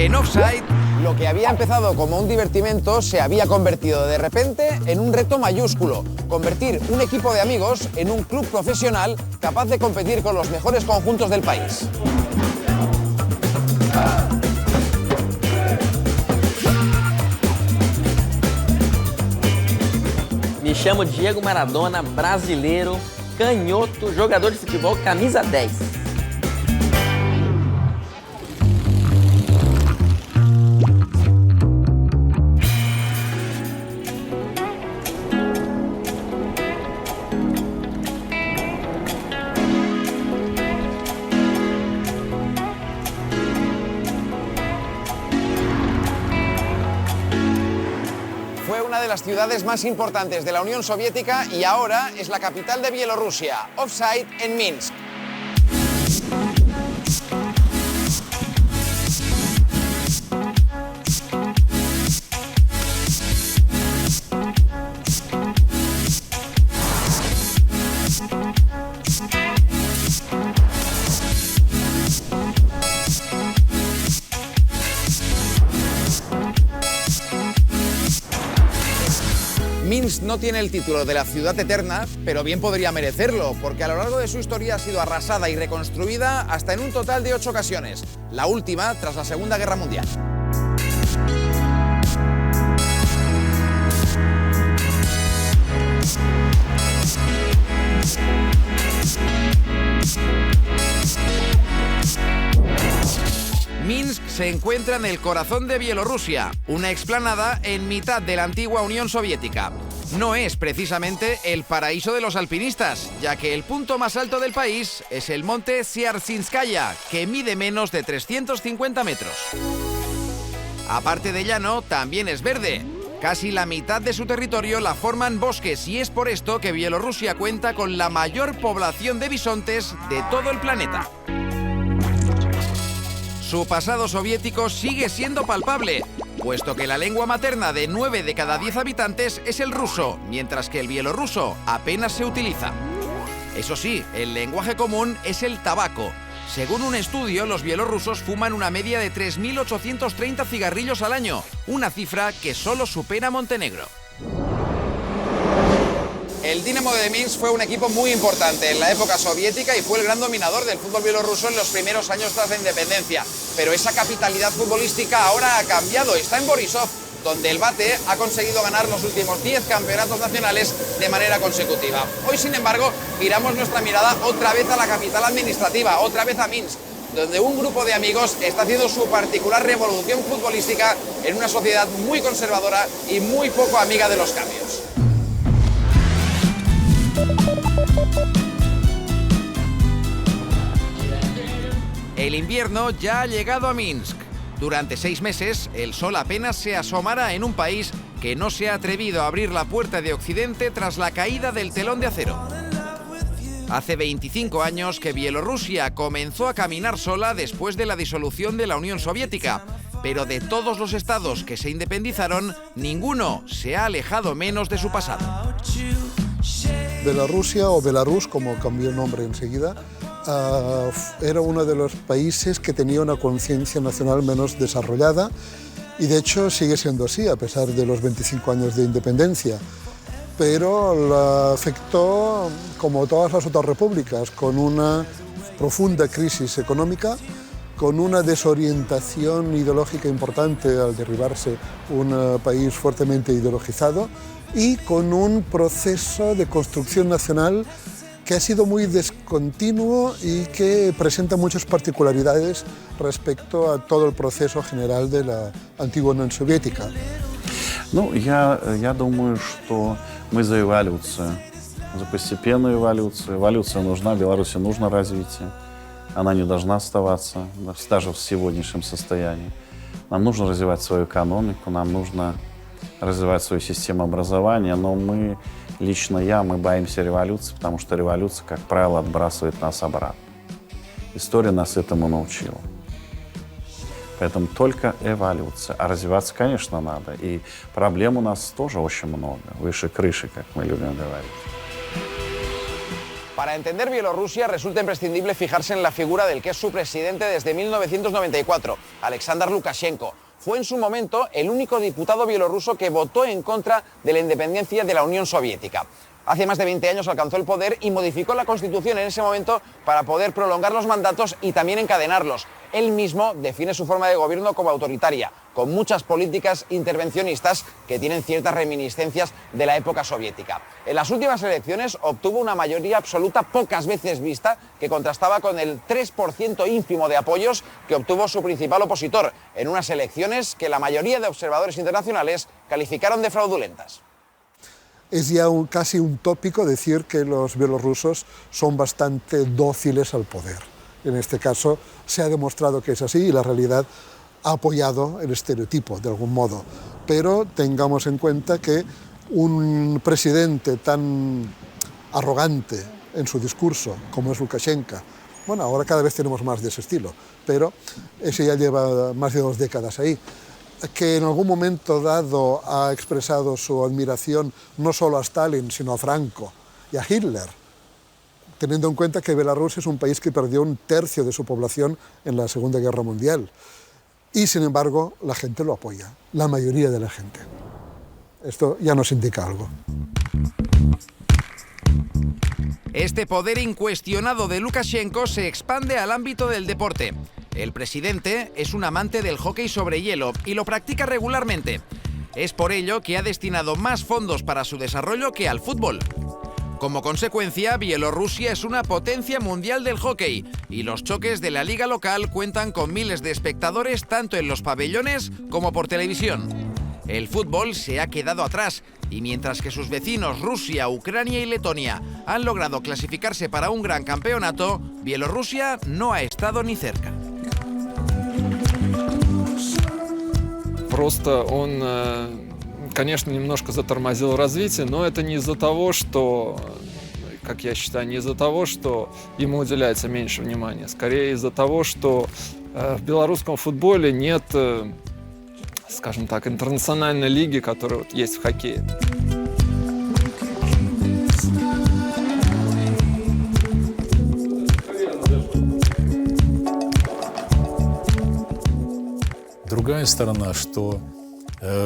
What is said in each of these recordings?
En Offside, lo que había empezado como un divertimento se había convertido de repente en un reto mayúsculo. Convertir un equipo de amigos en un club profesional capaz de competir con los mejores conjuntos del país. Me chamo Diego Maradona, brasileiro, canhoto, jogador de futebol, camisa 10. Fue una de las ciudades más importantes de la Unión Soviética y ahora es la capital de Bielorrusia, Offside en Minsk. Minsk no tiene el título de la ciudad eterna, pero bien podría merecerlo, porque a lo largo de su historia ha sido arrasada y reconstruida hasta en un total de 8 ocasiones, la última tras la Segunda Guerra Mundial. Minsk se encuentra en el corazón de Bielorrusia, una explanada en mitad de la antigua Unión Soviética. No es precisamente el paraíso de los alpinistas, ya que el punto más alto del país es el monte Siarsinskaya, que mide menos de 350 metros. Aparte de llano, también es verde. Casi la mitad de su territorio la forman bosques y es por esto que Bielorrusia cuenta con la mayor población de bisontes de todo el planeta. Su pasado soviético sigue siendo palpable, puesto que la lengua materna de 9 de cada 10 habitantes es el ruso, mientras que el bielorruso apenas se utiliza. Eso sí, el lenguaje común es el tabaco. Según un estudio, los bielorrusos fuman una media de 3.830 cigarrillos al año, una cifra que solo supera Montenegro. El Dinamo de Minsk fue un equipo muy importante en la época soviética y fue el gran dominador del fútbol bielorruso en los primeros años tras la independencia. Pero esa capitalidad futbolística ahora ha cambiado, está en Borisov, donde el Bate ha conseguido ganar los últimos 10 campeonatos nacionales de manera consecutiva. Hoy, sin embargo, giramos nuestra mirada otra vez a la capital administrativa, otra vez a Minsk, donde un grupo de amigos está haciendo su particular revolución futbolística en una sociedad muy conservadora y muy poco amiga de los cambios. El invierno ya ha llegado a Minsk. Durante 6 meses, el sol apenas se asomará en un país que no se ha atrevido a abrir la puerta de Occidente tras la caída del telón de acero. Hace 25 años que Bielorrusia comenzó a caminar sola después de la disolución de la Unión Soviética, pero de todos los estados que se independizaron, ninguno se ha alejado menos de su pasado. Bielorrusia, o Belarus, como cambió el nombre enseguida, era uno de los países que tenía una conciencia nacional menos desarrollada y de hecho sigue siendo así a pesar de los 25 años de independencia, pero la afectó como todas las otras repúblicas, con una profunda crisis económica, con una desorientación ideológica importante al derribarse un país fuertemente ideologizado y con un proceso de construcción nacional que ha sido muy discontinuo y que presenta muchas particularidades respecto a todo el proceso general de la antigua Unión Soviética. Ну, я думаю, что мы за эволюцию, за постепенную эволюцию. Эволюция нужна, Беларуси нужно развитие. Она не должна оставаться даже в сегодняшнем состоянии. Нам нужно развивать свою экономику, нам нужно развивать свою систему образования, но мы, лично мы боимся революции, потому что революция, как правило, отбрасывает нас обратно. История нас этому научила. Поэтому только эволюция. А развиваться, конечно, надо. И проблем у нас тоже очень много. Выше крыши, как мы любим говорить. Para entender Bielorrusia resulta imprescindible fijarse en la figura del que es su presidente desde 1994, Alexander Lukashenko. Fue en su momento el único diputado bielorruso que votó en contra de la independencia de la Unión Soviética. Hace más de 20 años alcanzó el poder y modificó la Constitución en ese momento para poder prolongar los mandatos y también encadenarlos. Él mismo define su forma de gobierno como autoritaria, con muchas políticas intervencionistas que tienen ciertas reminiscencias de la época soviética. En las últimas elecciones obtuvo una mayoría absoluta pocas veces vista, que contrastaba con el 3% ínfimo de apoyos que obtuvo su principal opositor, en unas elecciones que la mayoría de observadores internacionales calificaron de fraudulentas. Es ya casi un tópico decir que los bielorrusos son bastante dóciles al poder. En este caso se ha demostrado que es así y la realidad ha apoyado el estereotipo de algún modo. Pero tengamos en cuenta que un presidente tan arrogante en su discurso como es Lukashenko, bueno, ahora cada vez tenemos más de ese estilo, pero ese ya lleva más de 2 décadas ahí, que en algún momento dado ha expresado su admiración no solo a Stalin, sino a Franco y a Hitler, teniendo en cuenta que Belarus es un país que perdió 1/3 de su población en la Segunda Guerra Mundial. Y sin embargo, la gente lo apoya, la mayoría de la gente. Esto ya nos indica algo. Este poder incuestionado de Lukashenko se expande al ámbito del deporte. El presidente es un amante del hockey sobre hielo y lo practica regularmente. Es por ello que ha destinado más fondos para su desarrollo que al fútbol. Como consecuencia, Bielorrusia es una potencia mundial del hockey y los choques de la liga local cuentan con miles de espectadores tanto en los pabellones como por televisión. El fútbol se ha quedado atrás y mientras que sus vecinos Rusia, Ucrania y Letonia han logrado clasificarse para un gran campeonato, Bielorrusia no ha estado ni cerca. Просто он, конечно, немножко затормозил развитие, но это не из-за того, что, как я считаю, не из-за того, что ему уделяется меньше внимания. Скорее из-за того, что в белорусском футболе нет, скажем так, интернациональной лиги, которая вот есть в хоккее. Другая сторона, что,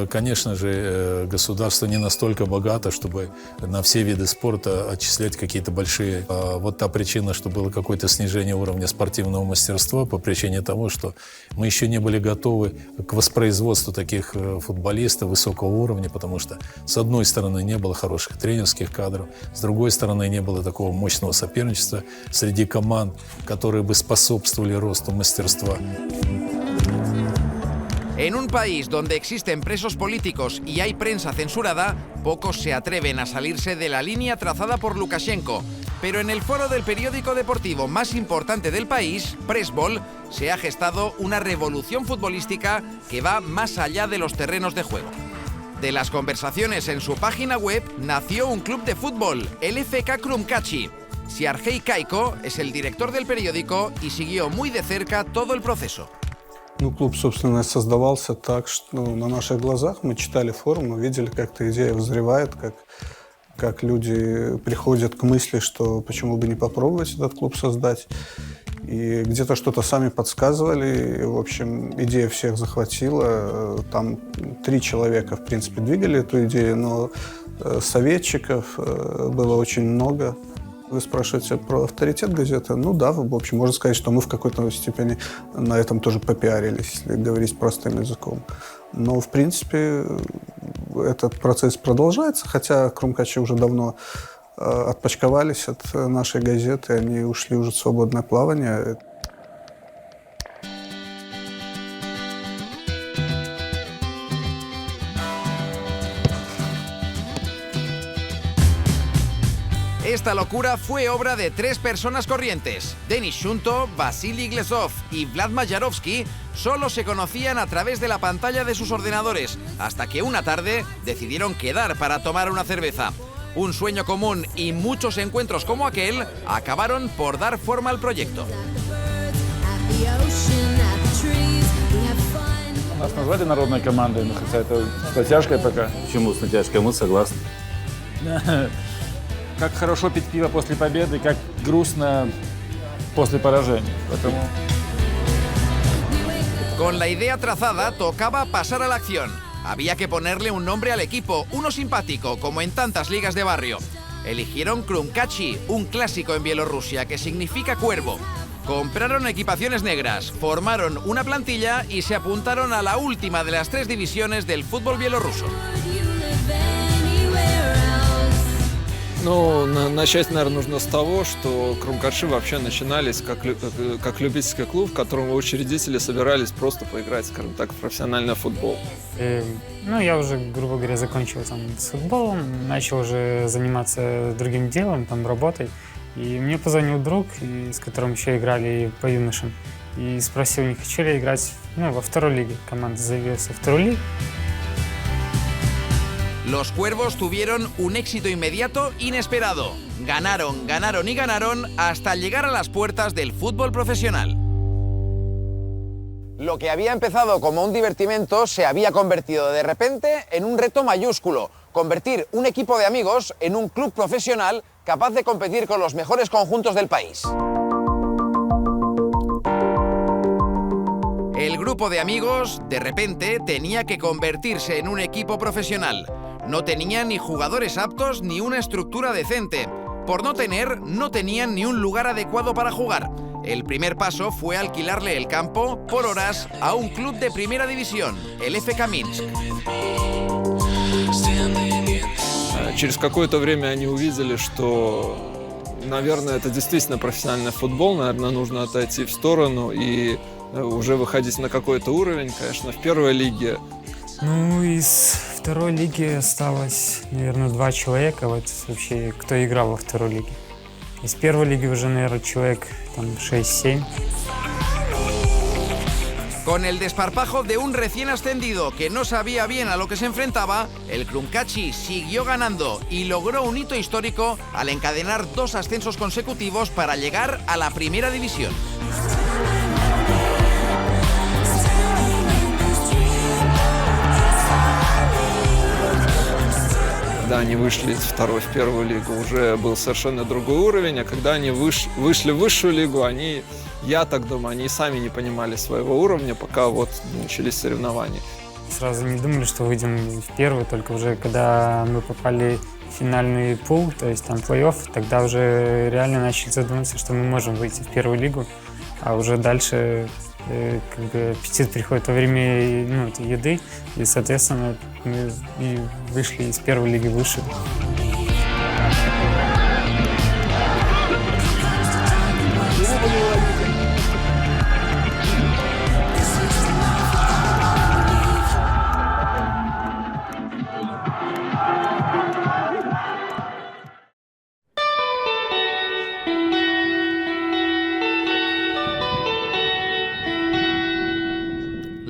конечно же, государство не настолько богато, чтобы на все виды спорта отчислять какие-то большие. Вот та причина, что было какое-то снижение уровня спортивного мастерства по причине того, что мы еще не были готовы к воспроизводству таких футболистов высокого уровня, потому что, с одной стороны, не было хороших тренерских кадров, с другой стороны, не было такого мощного соперничества среди команд, которые бы способствовали росту мастерства. En un país donde existen presos políticos y hay prensa censurada, pocos se atreven a salirse de la línea trazada por Lukashenko. Pero en el foro del periódico deportivo más importante del país, Pressball, se ha gestado una revolución futbolística que va más allá de los terrenos de juego. De las conversaciones en su página web nació un club de fútbol, el FK Krumkachi. Siarhei Kaiko es el director del periódico y siguió muy de cerca todo el proceso. Клуб, собственно, создавался так, что на наших глазах мы читали форум, мы видели, как эта идея вызревает, как люди приходят к мысли, что почему бы не попробовать этот клуб создать. И где-то что-то сами подсказывали. И, в общем, идея всех захватила. Там 3 человека, в принципе, двигали эту идею, но советчиков было очень много. Вы спрашиваете про авторитет газеты? Ну да, в общем, можно сказать, что мы в какой-то степени на этом тоже попиарились, если говорить простым языком. Но, в принципе, этот процесс продолжается, хотя Крумкачи уже давно отпочковались от нашей газеты, они ушли уже в свободное плавание. Esta locura fue obra de 3 personas corrientes. Denis Shunto, Vasily Glesov y Vlad Majarovsky solo se conocían a través de la pantalla de sus ordenadores, hasta que una tarde decidieron quedar para tomar una cerveza. Un sueño común y muchos encuentros como aquel acabaron por dar forma al proyecto. Нас назвали народной командой, но хотя это с натяжкой пока. Почему с натяжкой? Мы согласны. как хорошо пить пиво после победы, как грустно после поражения. Поэтому... Con la idea trazada, tocaba pasar a la acción. Había que ponerle un nombre al equipo, uno simpático, como en tantas ligas de barrio. Eligieron Krumkachi, un clásico en Bielorrusia que significa cuervo. Compraron equipaciones negras, formaron una plantilla y se apuntaron a la última de las 3 divisiones del fútbol bielorruso. Ну, начать, наверное, нужно с того, что Крумкаши вообще начинались как любительский клуб, в котором учредители собирались просто поиграть, скажем так, в профессиональный футбол. Ну, я уже, грубо говоря, закончил там с футболом, начал уже заниматься другим делом, там, работой. И мне позвонил друг, с которым еще играли по юношам, и спросил, не хочу ли играть во второй лиге. Команда заявилась во вторую лигу. Los cuervos tuvieron un éxito inmediato inesperado. Ganaron, ganaron y ganaron hasta llegar a las puertas del fútbol profesional. Lo que había empezado como un divertimento se había convertido de repente en un reto mayúsculo. Convertir un equipo de amigos en un club profesional capaz de competir con los mejores conjuntos del país. El grupo de amigos, de repente, tenía que convertirse en un equipo profesional. No tenían ni jugadores aptos ni una estructura decente. Por no tener, no tenían ni un lugar adecuado para jugar. El primer paso fue alquilarle el campo por horas a un club de primera división, el FK Minsk. Через какое-то время они увидели, что, наверное, это действительно профессиональный футбол, наверное, нужно отойти в сторону и уже выходить на какой-то уровень. Конечно, в первой лиге. Ну, из второй лиги осталось, наверное, 2 человека, вот вообще, кто играл во второй лиге. Из первой лиги уже, наверное, человек там 6-7. Con el desparpajo de un recién ascendido que no sabía bien a lo que se enfrentaba, el Krumkachi siguió ganando y logró un hito histórico al encadenar 2 ascensos consecutivos para llegar a la primera división. Когда они вышли из второй в первую лигу, уже был совершенно другой уровень, а когда они вышли в высшую лигу, я так думаю, они сами не понимали своего уровня, пока вот начались соревнования. Сразу не думали, что выйдем в первую, только уже когда мы попали в финальный пул, то есть там плей-офф, тогда уже реально начали задумываться, что мы можем выйти в первую лигу, а уже дальше как бы аппетит приходит во время еды, и, соответственно, мы и вышли из первой лиги выше.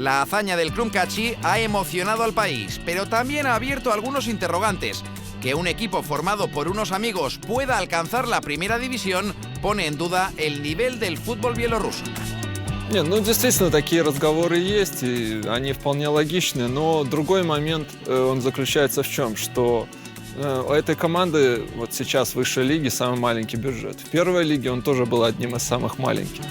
La hazaña del Krumkachi ha emocionado al país, pero también ha abierto algunos interrogantes. Que un equipo formado por unos amigos pueda alcanzar la primera división pone en duda el nivel del fútbol bielorruso. Нет, действительно, такие разговоры есть, и они вполне логичны, но другой момент, он заключается в чем, что у этой команды вот сейчас в высшей лиге самый маленький бюджет. В первой лиге он тоже был одним из самых маленьких.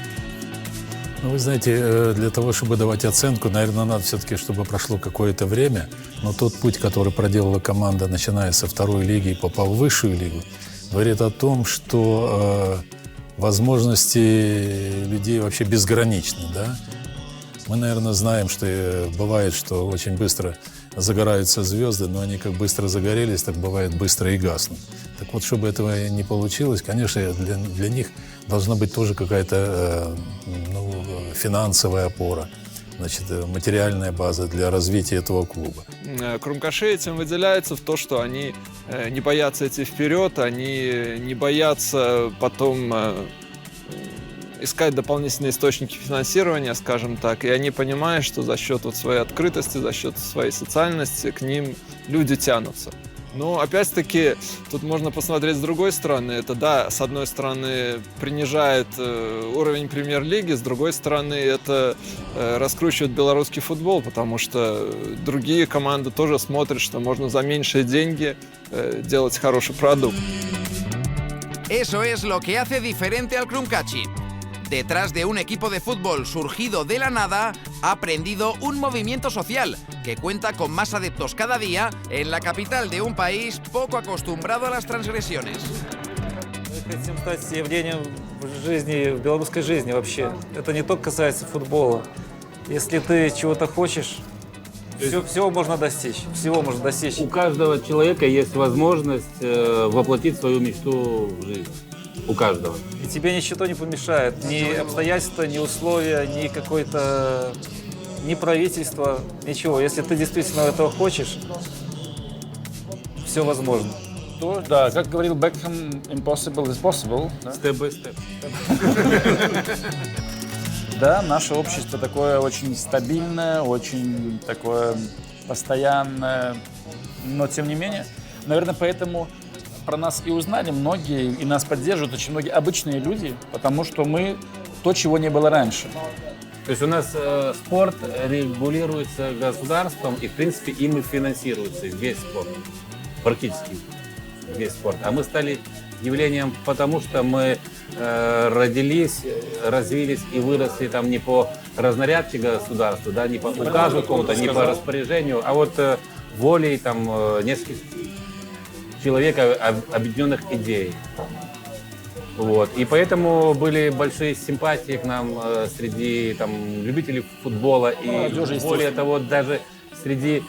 Ну, вы знаете, для того, чтобы давать оценку, наверное, надо все-таки, чтобы прошло какое-то время. Но тот путь, который проделала команда, начиная со второй лиги и попав в высшую лигу, говорит о том, что возможности людей вообще безграничны, да? Мы, наверное, знаем, что бывает, что очень быстро загораются звезды, но они как быстро загорелись, так бывает быстро и гаснут. Так вот, чтобы этого не получилось, конечно, для них должна быть тоже какая-то финансовая опора, значит, материальная база для развития этого клуба. Крумкаши этим выделяется в то, что они не боятся идти вперед, они не боятся потом искать дополнительные источники финансирования, скажем так, и они понимают, что за счет своей открытости, за счет своей социальности к ним люди тянутся. Но, опять-таки, тут можно посмотреть с другой стороны. Это, да, с одной стороны, принижает уровень премьер-лиги, с другой стороны, это раскручивает белорусский футбол, потому что другие команды тоже смотрят, что можно за меньшие деньги делать хороший продукт. Eso es lo que hace diferente al Krumkachi. Detrás de un equipo de fútbol surgido de la nada, ha prendido un movimiento social que cuenta con más adeptos cada día en la capital de un país poco acostumbrado a las transgresiones. Мы хотим стать явлением в жизни, в белорусской жизни вообще. Это не только касается футбола. Если ты чего-то хочешь, всего можно достичь. Всего можно достичь. У каждого человека есть возможность воплотить свою мечту в жизнь. У каждого. И тебе ничего не помешает. Ни обстоятельства, ни условия, ни какое-то, ни правительство, ничего. Если ты действительно этого хочешь, все возможно. Да, как говорил Бекхэм, impossible is possible. Step by step. Да, наше общество такое очень стабильное, очень такое постоянное, но тем не менее, наверное, поэтому про нас и узнали многие, и нас поддерживают очень многие обычные люди, потому что мы то, чего не было раньше. То есть у нас спорт регулируется государством, и, в принципе, им и финансируется весь спорт. Практически весь спорт. А мы стали явлением, потому что мы родились, развились и выросли там не по разнарядке государства, да, не по указу какому-то, не по распоряжению, а вот волей там нескольких человек, объединенных идей. Вот. И поэтому были большие симпатии к нам среди там, любителей футбола и, более того, даже среди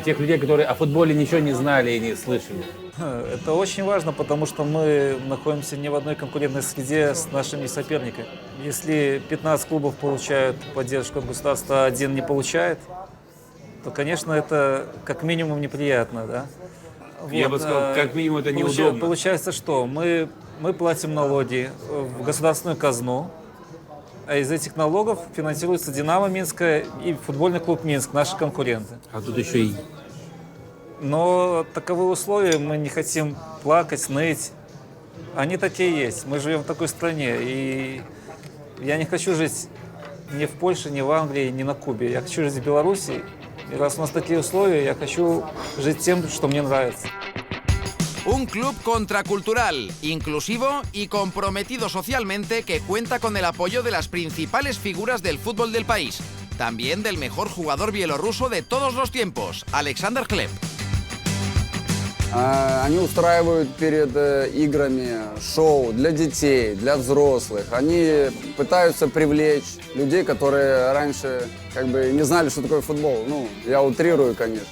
тех людей, которые о футболе ничего не знали и не слышали. Это очень важно, потому что мы находимся не в одной конкурентной среде с нашими соперниками. Если 15 клубов получают поддержку от государства, а один не получает, то, конечно, это как минимум неприятно, да? Я бы сказал, как минимум это неудобно. Получается, что мы платим налоги в государственную казну, а из этих налогов финансируется «Динамо» Минская и футбольный клуб Минск, наши конкуренты. А тут еще и... Но таковы условия, мы не хотим плакать, ныть. Они такие есть. Мы живем в такой стране, и я не хочу жить ни в Польше, ни в Англии, ни на Кубе. Я хочу жить в Беларуси, и раз у нас такие условия, я хочу жить тем, что мне нравится. Un club contracultural, inclusivo y comprometido socialmente que cuenta con el apoyo de las principales figuras del fútbol del país. También del mejor jugador bielorruso de todos los tiempos, Alexander Hleb. Они устраивают перед играми шоу для детей, для взрослых. Они пытаются привлечь людей, которые раньше как бы не знали, что такое футбол. Ну, я утрирую, конечно.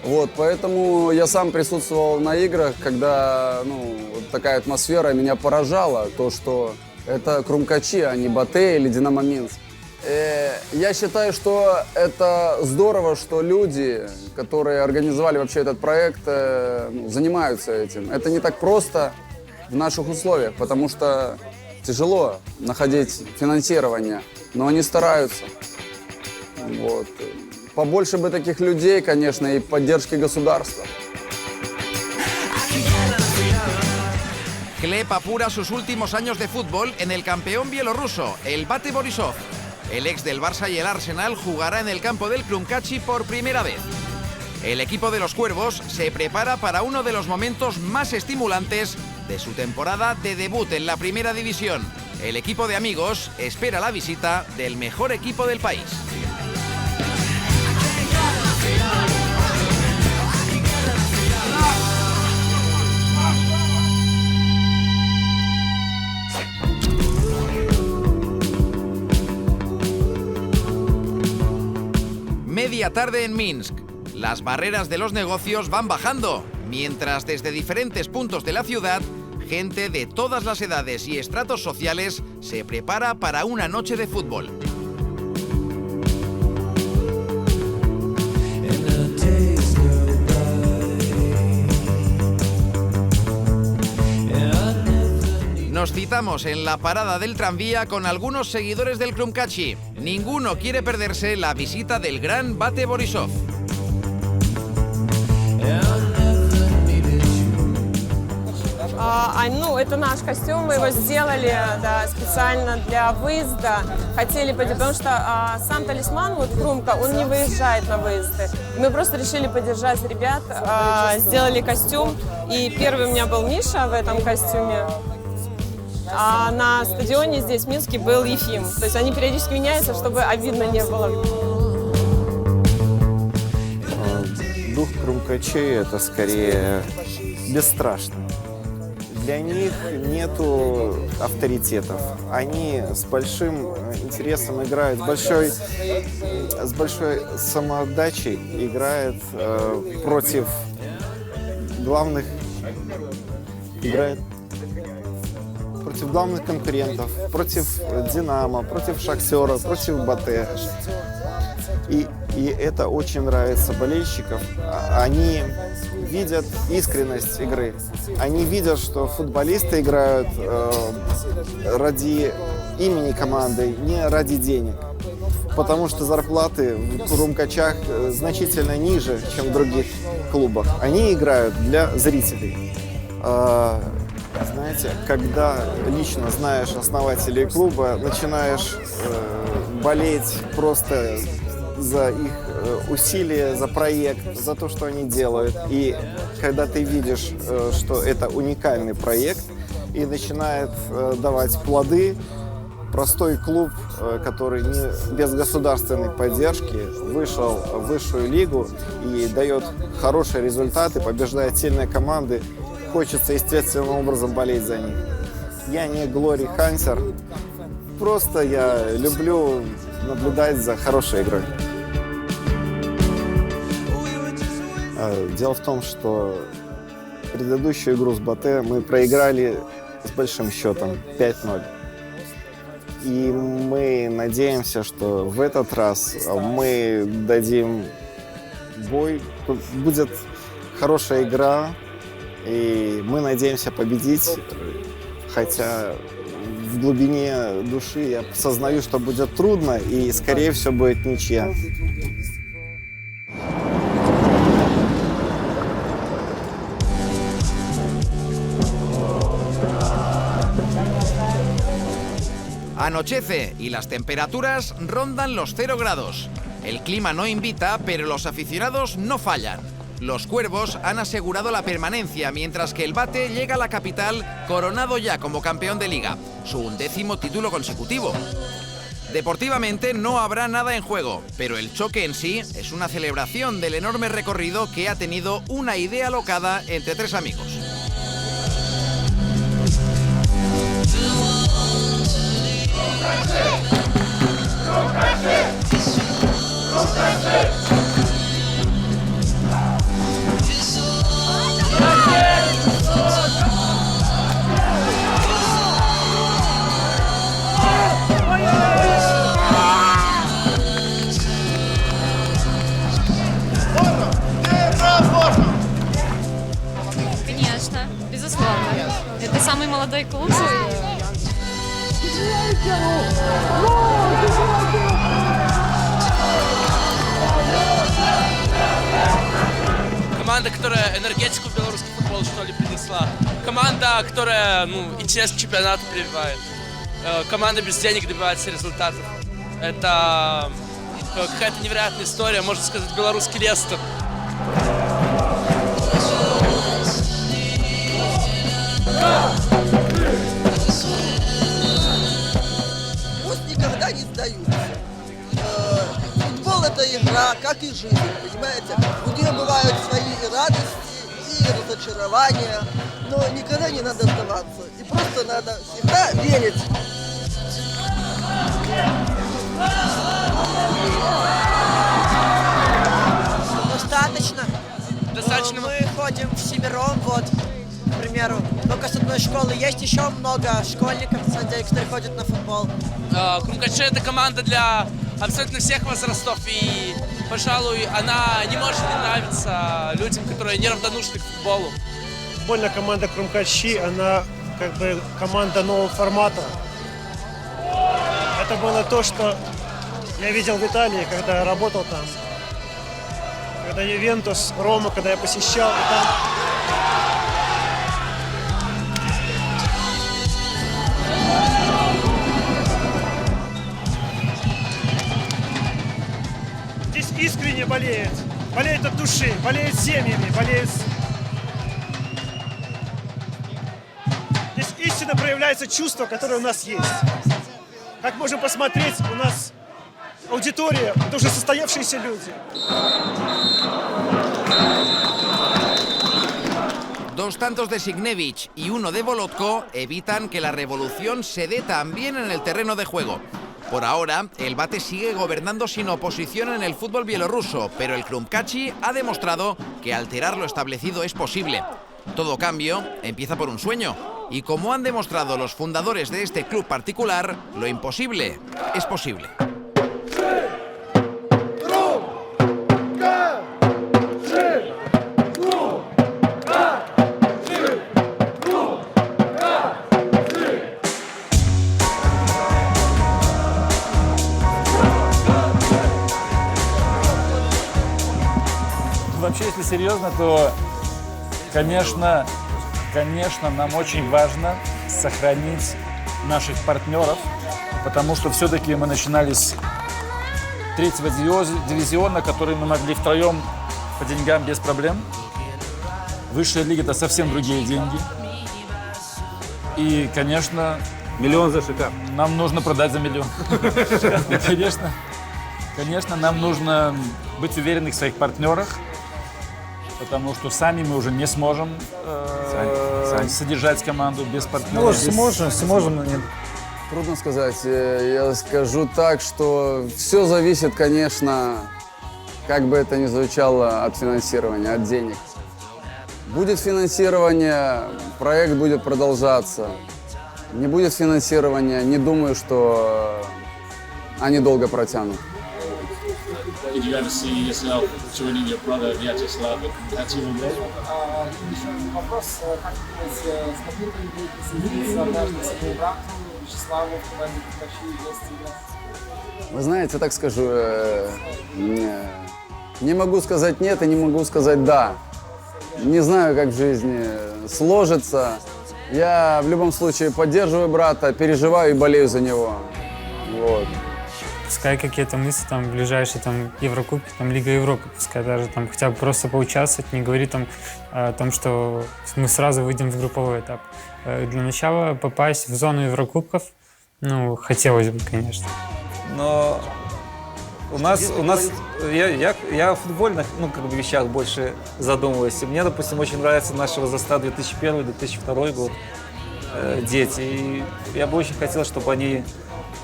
Вот, поэтому я сам присутствовал на играх, когда вот такая атмосфера меня поражала, то, что это Крумкачи, а не Батэ или Динамо Минск. Я считаю, что это здорово, что люди, которые организовали вообще этот проект, занимаются этим. Это не так просто в наших условиях, потому что тяжело находить финансирование, но они стараются. Вот. Побольше бы таких людей, конечно, и поддержки государства. Hleb apura sus últimos años de fútbol en el campeón bielorruso, el Bate Borisov. El ex del Barça y el Arsenal jugará en el campo del Krumkachi por primera vez. El equipo de los Cuervos se prepara para uno de los momentos más estimulantes de su temporada de debut en la primera división. El equipo de amigos espera la visita del mejor equipo del país. Media tarde en Minsk. Las barreras de los negocios van bajando, mientras desde diferentes puntos de la ciudad, gente de todas las edades y estratos sociales se prepara para una noche de fútbol. Nos citamos en la parada del tranvía con algunos seguidores del Krumkachi. Ninguno quiere perderse la visita del gran Bate Borisov. Это наш костюм, мы его сделали специально для выезда. Хотели, потому что сам талисман, вот Крумка, он не выезжает на выезды. Мы просто решили поддержать ребят, сделали костюм. И первый у меня был Миша в этом костюме. а на стадионе здесь в Минске был Ефим. То есть они периодически меняются, чтобы обидно не было. Дух крумкачей – это скорее бесстрашный. Для них нету авторитетов. Они с большим интересом играют, с большой самоотдачей играют против главных конкурентов, против «Динамо», против «Шахтера», против «Батэ». И это очень нравится болельщикам. Они видят искренность игры. Они видят, что футболисты играют ради имени команды, не ради денег. Потому что зарплаты в Крумкачах значительно ниже, чем в других клубах. Они играют для зрителей. Знаете, когда лично знаешь основателей клуба, начинаешь болеть просто за их усилия, за проект, за то, что они делают. И когда ты видишь, что это уникальный проект и начинает давать плоды, простой клуб, который без государственной поддержки вышел в высшую лигу и дает хорошие результаты, побеждает сильные команды, хочется естественным образом болеть за них. Я не Глори Хантер, просто я люблю наблюдать за хорошей игрой. Дело в том, что предыдущую игру с Батэ мы проиграли с большим счетом 5-0. И мы надеемся, что в этот раз мы дадим бой. Тут будет хорошая игра, и мы надеемся победить. Хотя в глубине души я сознаю, что будет трудно, и, скорее всего, будет ничья. Anochece y las temperaturas rondan los 0 grados. El clima no invita, pero los aficionados no fallan. Los cuervos han asegurado la permanencia, mientras que el Batэ llega a la capital coronado ya como campeón de liga, su 11º título consecutivo. Deportivamente no habrá nada en juego, pero el choque en sí es una celebración del enorme recorrido que ha tenido una idea alocada entre 3 amigos. Конечно, безусловно. Это самый молодой клуб. Команда, которая энергетику в белорусский футбол, что ли, принесла. Команда, которая, интерес к чемпионату прививает. Команда без денег добивается результатов. Это какая-то невероятная история, можно сказать, белорусский Лестер. Пусть никогда не сдаются. Футбол — это игра, как и жизнь, понимаете? У нее бывают свои и радости, и разочарования, но никогда не надо сдаваться. И просто надо всегда верить. Достаточно. Достаточно. Мы ходим всемиром, вот, к примеру, только с одной школы. Есть еще много школьников, на самом деле, которые ходят на футбол. Крумкачи — это команда для абсолютно всех возрастов, и, пожалуй, она не может не нравиться людям, которые неравнодушны к футболу. Футбольная команда Крумкачи, она как бы команда нового формата. Это было то, что я видел в Италии, когда я работал там. Когда Ювентус, Рома, когда я посещал, и там... Здесь искренне болеют. Болеют от души, болеют семьями, болеют... Здесь истинно видно, проявляется чувство, которое у нас есть. Как можем посмотреть, у нас auditoria, это уже soстоявшиеся люди. Dos tantos de Signevich y uno de Volodko evitan que la revolución se dé también en el terreno de juego. Por ahora, el Bate sigue gobernando sin oposición en el fútbol bielorruso, pero el Krumkachi ha demostrado que alterar lo establecido es posible. Todo cambio empieza por un sueño, y como han demostrado los fundadores de este club particular, lo imposible es posible. Вообще, если серьезно, то, конечно, нам очень важно сохранить наших партнеров, потому что все-таки мы начинали с 3-го дивизиона, который мы могли втроем по деньгам без проблем. Высшая лига — это совсем другие деньги. И, конечно... Миллион за шикар. Нам нужно продать за миллион. Конечно, нам нужно быть уверенными в своих партнерах, потому что сами мы уже не сможем содержать команду без партнеров. Сможем, но нет. Трудно сказать. Я скажу так, что все зависит, конечно, как бы это ни звучало, от финансирования, от денег. Будет финансирование, проект будет продолжаться. Не будет финансирования, не думаю, что они долго протянут. Did you ever see yourself joining your brother Vyacheslav at Timor? Вопрос, как стабильно будет присоединиться однажды к своему брату Вячеславу в команде Крумкачи вместе играть? Вы знаете, так скажу, не могу сказать нет и не могу сказать да. Не знаю, как в жизни сложится. Я в любом случае поддерживаю брата, переживаю и болею за него. Вот. Пускай какие-то мысли там ближайшие, там Еврокубки, там Лига Европы, пускай даже там хотя бы просто поучаствовать, не говори там о том, что мы сразу выйдем в групповой этап. Для начала попасть в зону Еврокубков, ну, хотелось бы, конечно. Но у нас я о футбольных, вещах больше задумываюсь. Мне, допустим, очень нравится наши возраста 2001-2002 год, дети. И я бы очень хотел, чтобы они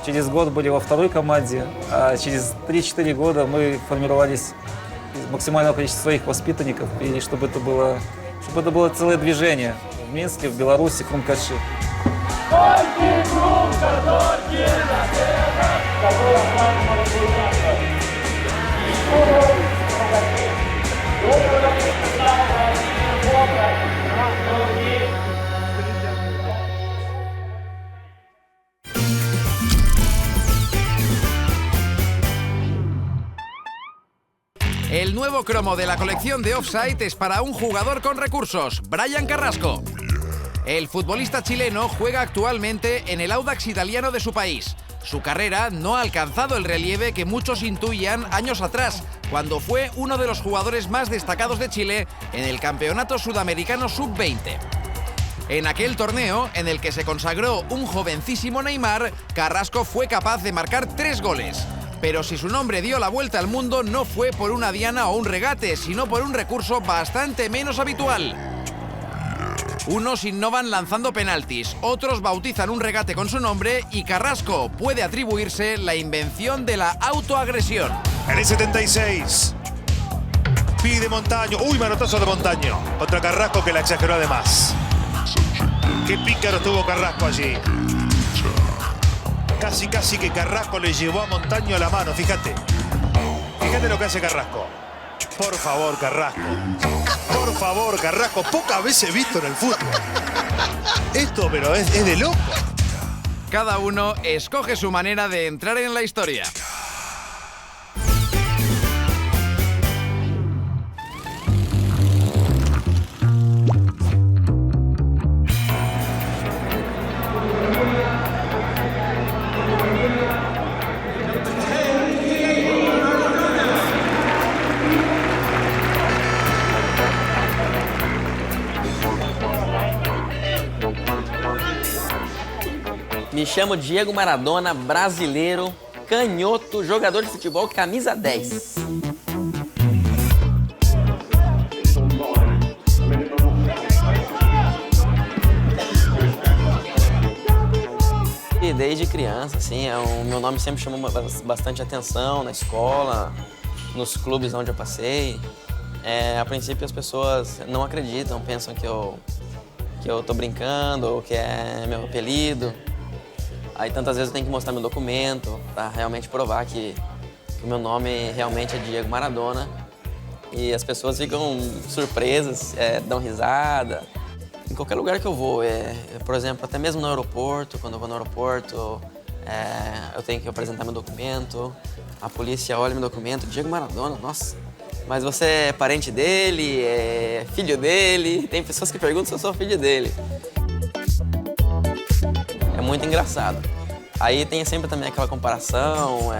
через год были во второй команде, а через 3-4 года мы формировались из максимального количества своих воспитанников, и чтобы это было целое движение в Минске, в Беларуси, Крумкачи. El nuevo cromo de la colección de Offside es para un jugador con recursos, Brian Carrasco. El futbolista chileno juega actualmente en el Audax italiano de su país. Su carrera no ha alcanzado el relieve que muchos intuían años atrás, cuando fue uno de los jugadores más destacados de Chile en el Campeonato Sudamericano Sub-20. En aquel torneo, en el que se consagró un jovencísimo Neymar, Carrasco fue capaz de marcar 3 goles. Pero si su nombre dio la vuelta al mundo no fue por una diana o un regate, sino por un recurso bastante menos habitual. Unos innovan lanzando penaltis, otros bautizan un regate con su nombre y Carrasco puede atribuirse la invención de la autoagresión. En el 76, pide Montaño. Uy, manotazo de Montaño contra Carrasco, que la exageró además. Qué pícaro estuvo Carrasco allí. Casi que Carrasco le llevó a Montaño a la mano, fíjate. Fíjate lo que hace Carrasco. Por favor, Carrasco. Por favor, Carrasco. Pocas veces visto en el fútbol. Esto, pero es de loco. Cada uno escoge su manera de entrar en la historia. Me chamo Diego Maradona, brasileiro, canhoto, jogador de futebol, camisa 10. E desde criança, assim, o meu nome sempre chamou bastante atenção na escola, nos clubes onde eu passei. A princípio as pessoas não acreditam, pensam que eu tô brincando ou que é meu apelido. Aí tantas vezes eu tenho que mostrar meu documento para realmente provar que o meu nome realmente é Diego Maradona. E as pessoas ficam surpresas, dão risada. Em qualquer lugar que eu vou, por exemplo, até mesmo no aeroporto, quando eu vou no aeroporto, eu tenho que apresentar meu documento, a polícia olha meu documento, Diego Maradona, nossa, mas você é parente dele, é filho dele? Tem pessoas que perguntam se eu sou filho dele. É muito engraçado. Aí tem sempre também aquela comparação,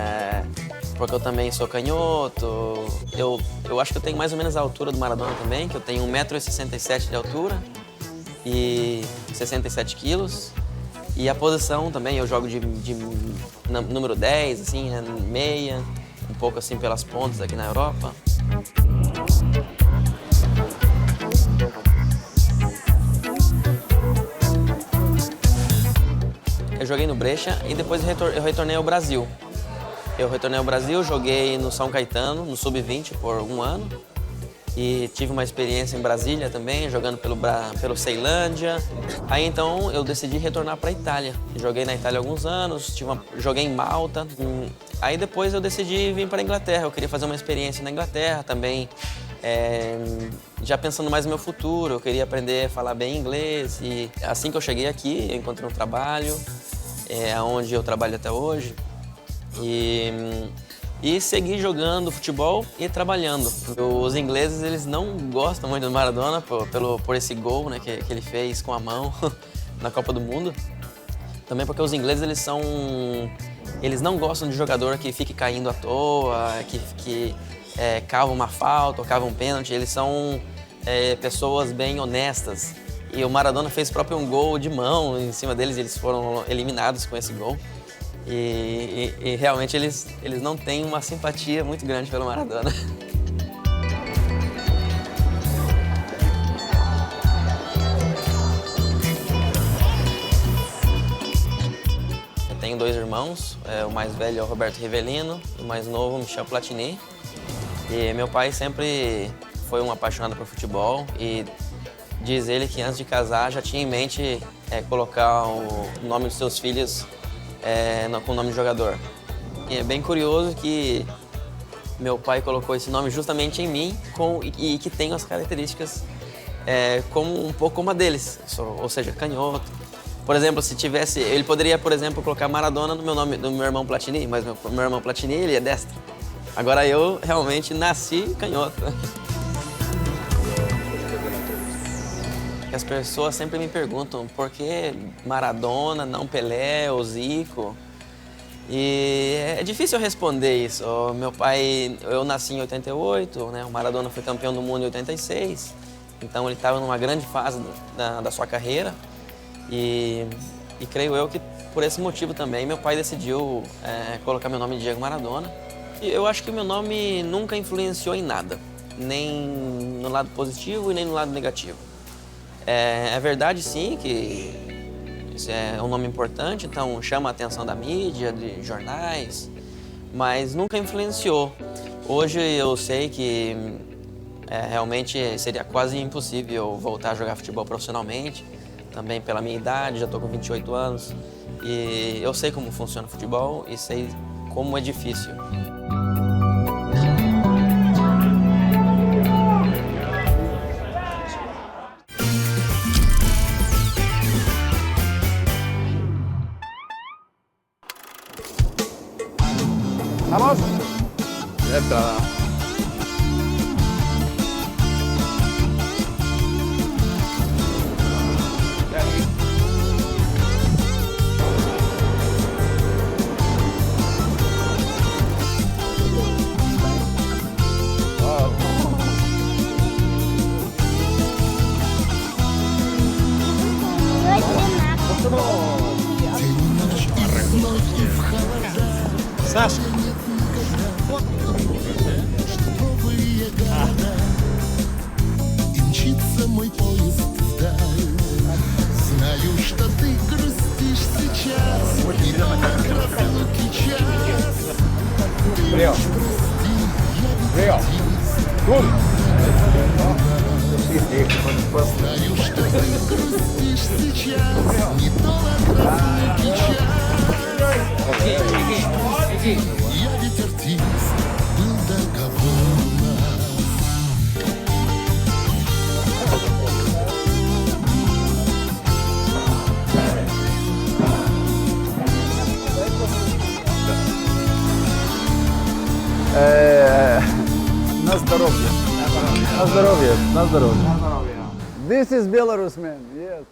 porque eu também sou canhoto. Eu acho que eu tenho mais ou menos a altura do Maradona também, que eu tenho 1,67 m de altura e 67 quilos. E a posição também, eu jogo de número 10, assim, meia, um pouco assim pelas pontas aqui na Europa. Eu joguei no Brescia e depois eu retornei ao Brasil. Eu retornei ao Brasil, joguei no São Caetano, no Sub-20 por 1 ano. E tive uma experiência em Brasília também, jogando pelo Ceilândia. Aí então eu decidi retornar para a Itália. Joguei na Itália há alguns anos, joguei em Malta. Aí depois eu decidi vir para a Inglaterra. Eu queria fazer uma experiência na Inglaterra também, já pensando mais no meu futuro. Eu queria aprender a falar bem inglês. E assim que eu cheguei aqui, eu encontrei um trabalho, onde eu trabalho até hoje. E segui jogando futebol e trabalhando. Os ingleses, eles não gostam muito do Maradona por esse gol, né, que ele fez com a mão na Copa do Mundo. Também porque os ingleses, eles não gostam de jogador que fique caindo à toa, que cava uma falta ou cava um pênalti. Eles são pessoas bem honestas. E o Maradona fez próprio um gol de mão em cima deles e eles foram eliminados com esse gol. E realmente eles não têm uma simpatia muito grande pelo Maradona. Eu tenho 2 irmãos, o mais velho é o Roberto Rivelino, o mais novo o Michel Platini. E meu pai sempre foi um apaixonado por futebol e diz ele que antes de casar já tinha em mente colocar o nome dos seus filhos com o nome de jogador. E é bem curioso que meu pai colocou esse nome justamente em mim e que tem as características como um pouco como a deles, ou seja, canhoto. Por exemplo, se tivesse, ele poderia, por exemplo, colocar Maradona no meu nome, do meu irmão Platini, mas meu irmão Platini, ele é destro. Agora eu realmente nasci canhoto. As pessoas sempre me perguntam por que Maradona, não Pelé ou Zico. E é difícil responder isso. Meu pai, eu nasci em 88, né? O Maradona foi campeão do mundo em 86. Então ele estava numa grande fase da sua carreira. E creio eu que por esse motivo também meu pai decidiu colocar meu nome de Diego Maradona. E eu acho que o meu nome nunca influenciou em nada, nem no lado positivo e nem no lado negativo. É verdade, sim, que esse é um nome importante, então chama a atenção da mídia, de jornais, mas nunca influenciou. Hoje eu sei que realmente seria quase impossível voltar a jogar futebol profissionalmente, também pela minha idade, já estou com 28 anos, e eu sei como funciona o futebol e sei como é difícil. ¿Vamos? Саша. И мчится мой поезд вдаль. Знаю, что ты грустишь сейчас, и только разлуки час. Прием. Прием. Знаю, что ты грустишь сейчас, не только разлуки час. Я ведь артист, был договор у нас. На здоровье. На здоровье. На здоровье. This is Belarus, man. Yes.